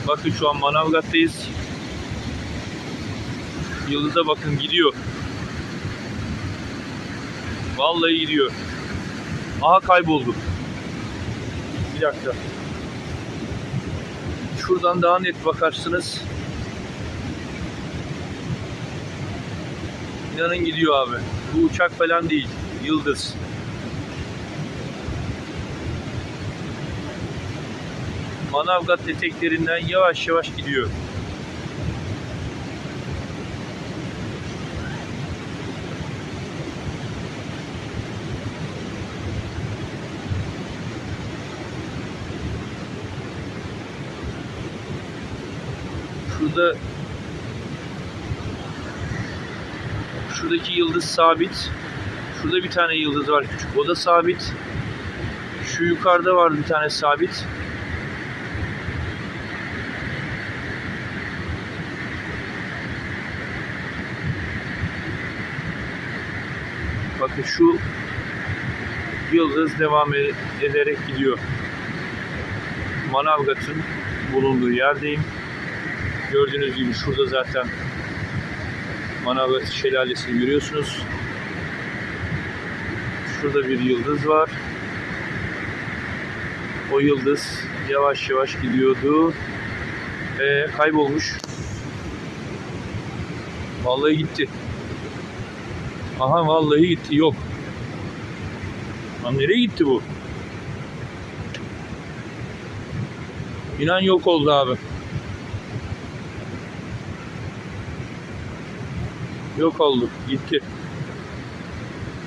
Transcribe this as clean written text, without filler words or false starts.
Bakın şu an Manavgat'tayız. Yıldız'a bakın, gidiyor. Vallahi gidiyor. Aha, kayboldu. Bir dakika. Şuradan daha net bakarsınız. İnanın gidiyor abi. Bu uçak falan değil. Yıldız. Manavgat eteklerinden yavaş yavaş gidiyor. Şuradaki yıldız sabit. Şurada bir tane yıldız var küçük. O da sabit. Şu yukarıda var bir tane sabit. Bakın şu yıldız devam ederek gidiyor. Manavgat'ın bulunduğu yerdeyim. Gördüğünüz gibi şurada zaten Manavgat şelalesini görüyorsunuz. Şurada bir yıldız var. O yıldız yavaş yavaş gidiyordu ve kaybolmuş. Vallahi gitti. Aha, vallahi gitti. Yok. Lan nereye gitti bu? İnan yok oldu abi. Yok oldu. Gitti.